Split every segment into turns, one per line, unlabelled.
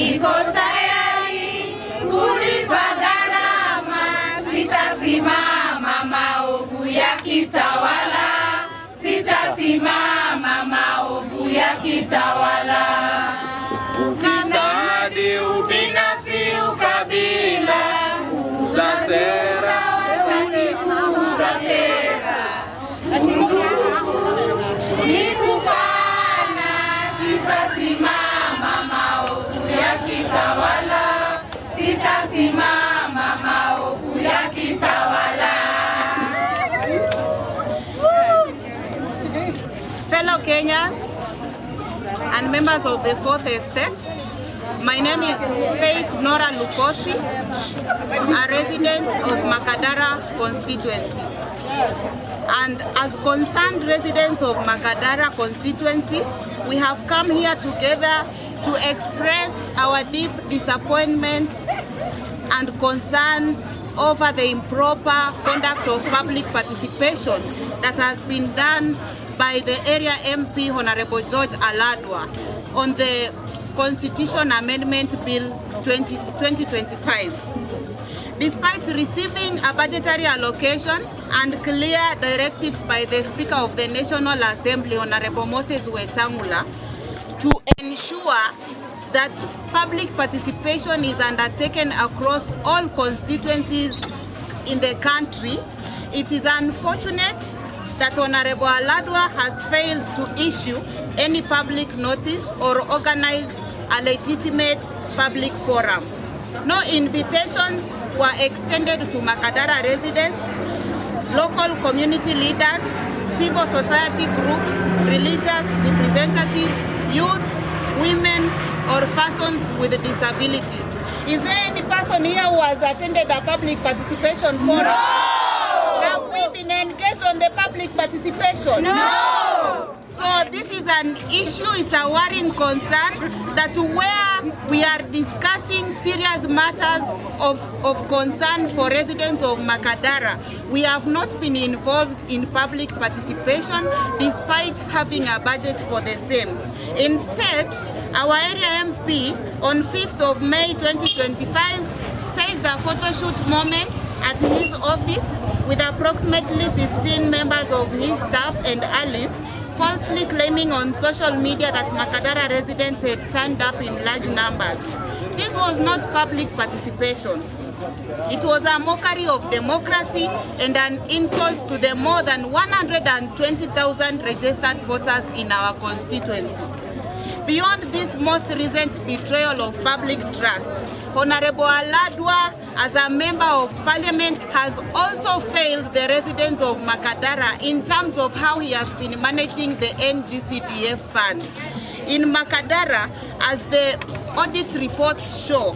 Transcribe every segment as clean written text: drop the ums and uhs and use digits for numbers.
niko tayari kulipa gharama, sitasimama maovu yakitawala, sitasimama maovu yakitawala.
Ufisadi, ubinafsi, ukabila, kuuza sera,
wataki kuuza sera, ni kufana, sitasimama maovu yakitawala, sitasimama maovu yakitawala.
Fellow Kenyans and members of the Fourth Estate, my name is Faith Nora Lukosi, a resident of Makadara constituency. And as concerned residents of Makadara constituency, we have come here together to express our deep disappointment and concern over the improper conduct of public participation that has been done by the area MP Honorable George Aladwa on the Constitution Amendment Bill 2025. Despite receiving a budgetary allocation and clear directives by the Speaker of the National Assembly, Honorable Moses Wetangula, to ensure that public participation is undertaken across all constituencies in the country, it is unfortunate that Honorable Aladwa has failed to issue any public notice or organize a legitimate public forum. No invitations were extended to Makadara residents, local community leaders, civil society groups, religious representatives, youth, women, or persons with disabilities. Is there any person here who has attended a public participation forum?
No!
Have we been engaged on the public participation?
No!
So this is an issue, it's a worrying concern that where we are discussing serious matters of concern for residents of Makadara, we have not been involved in public participation despite having a budget for the same. Instead, our area MP on 5th of May 2025 staged a photo shoot moment at his office with approximately 15 members of his staff and allies, falsely claiming on social media that Makadara residents had turned up in large numbers. This was not public participation. It was a mockery of democracy and an insult to the more than 120,000 registered voters in our constituency. Beyond this most recent betrayal of public trust, Honorable Aladwa, as a member of parliament, has also failed the residents of Makadara in terms of how he has been managing the NGCDF fund. In Makadara, as the audit reports show,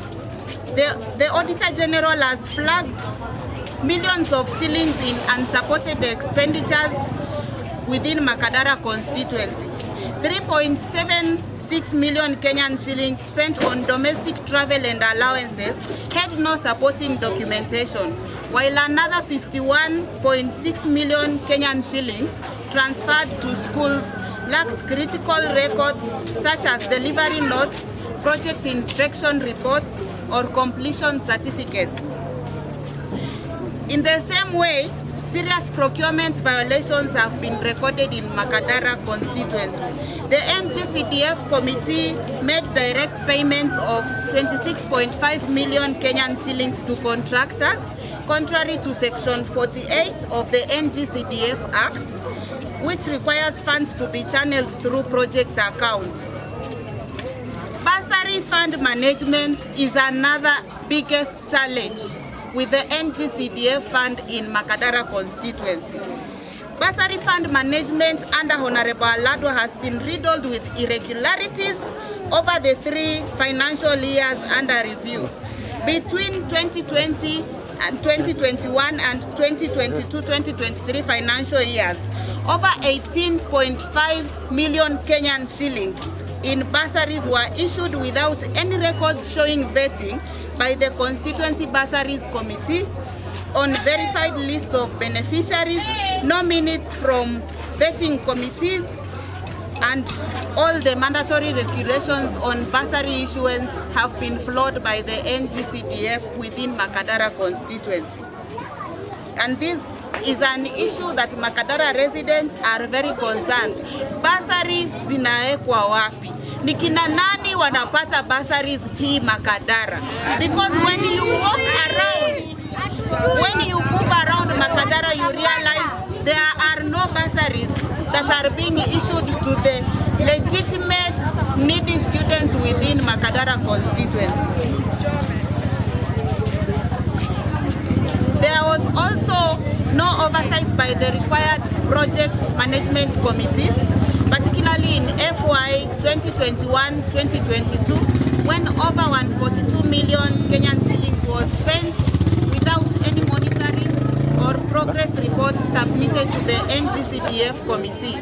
the Auditor General has flagged millions of shillings in unsupported expenditures within Makadara constituency. 3.76 million Kenyan shillings spent on domestic travel and allowances had no supporting documentation, while another 51.6 million Kenyan shillings transferred to schools lacked critical records such as delivery notes, project inspection reports, or completion certificates. In the same way, serious procurement violations have been recorded in Makadara constituency. The NGCDF committee made direct payments of 26.5 million Kenyan shillings to contractors, contrary to Section 48 of the NGCDF Act, which requires funds to be channeled through project accounts. Bursary fund management is another biggest challenge with the NGCDF fund in Makadara constituency. Bursary fund management under Honorable Aladwa has been riddled with irregularities over the 3 financial years under review. Between 2020 and 2021 and 2022-2023 financial years, over 18.5 million Kenyan shillings in bursaries were issued without any records showing vetting by the Constituency Bursaries Committee on verified lists of beneficiaries, no minutes from vetting committees, and all the mandatory regulations on bursary issuance have been flawed by the NGCDF within Makadara constituency. And this is an issue that Makadara residents are very concerned. Bursary zinaekwa wapi? Ni kina nani wanapata bursaries hii Makadara? Because when you walk around, when you move around Makadara, you realize there are no bursaries that are being issued to the legitimate needy students within Makadara constituency. There was also no oversight by the required project management committees, particularly in FY 2021-2022, when over 142 million Kenyan shillings was spent without any monitoring or progress reports submitted to the NGCDF committee.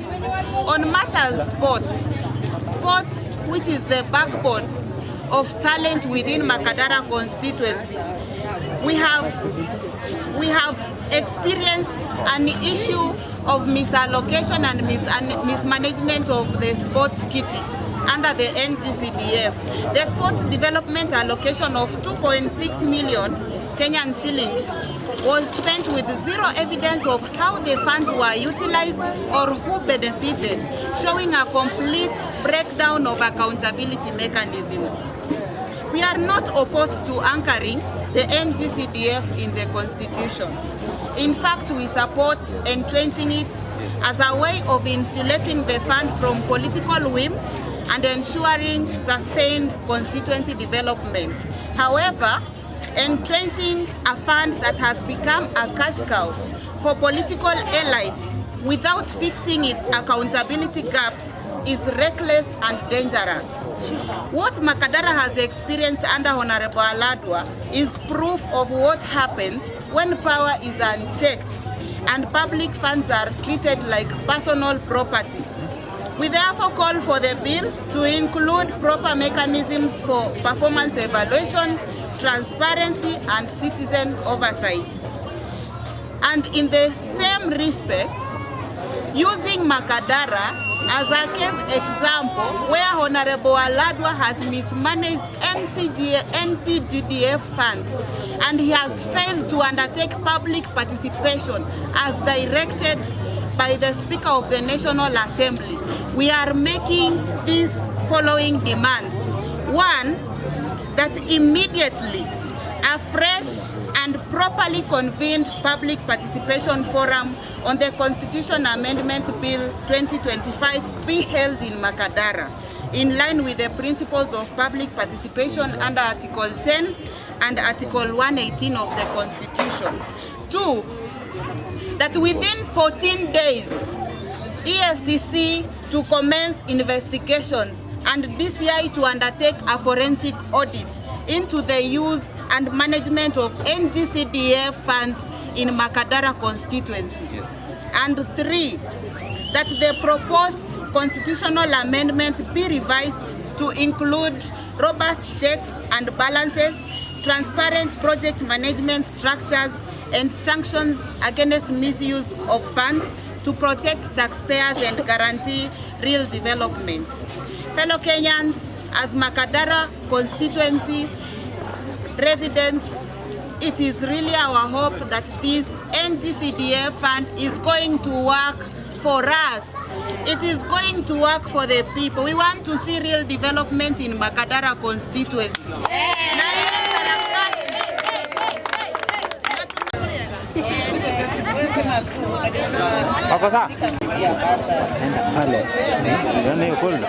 On matters sports, which is the backbone of talent within Makadara constituency, we have experienced an issue of misallocation and mismanagement of the sports kitty under the NGCDF. The sports development allocation of 2.6 million Kenyan shillings was spent with zero evidence of how the funds were utilized or who benefited, showing a complete breakdown of accountability mechanisms. We are not opposed to anchoring the NGCDF in the Constitution. In fact, we support entrenching it as a way of insulating the fund from political whims and ensuring sustained constituency development. However, entrenching a fund that has become a cash cow for political elites without fixing its accountability gaps is reckless and dangerous. What Makadara has experienced under Honorable Aladwa is proof of what happens when power is unchecked and public funds are treated like personal property. We therefore call for the bill to include proper mechanisms for performance evaluation, transparency, and citizen oversight. And in the same respect, using Makadara as a case example where Honorable Aladwa has mismanaged NCGDF funds and he has failed to undertake public participation as directed by the Speaker of the National Assembly, we are making these following demands. One, that immediately a fresh and properly convened public participation forum on the Constitution Amendment Bill 2025 be held in Makadara, in line with the principles of public participation under Article 10 and Article 118 of the Constitution. Two, that within 14 days, ESCC to commence investigations and DCI to undertake a forensic audit into the use and management of NGCDF funds in Makadara constituency. And three, that the proposed constitutional amendment be revised to include robust checks and balances, transparent project management structures, and sanctions against misuse of funds to protect taxpayers and guarantee real development. Fellow Kenyans, as Makadara constituency residents, it is really our hope that this NGCDF fund is going to work for us. It is going to work for the people. We want to see real development in Makadara constituency.
Ako sa? Pale. Yan na yung kulda.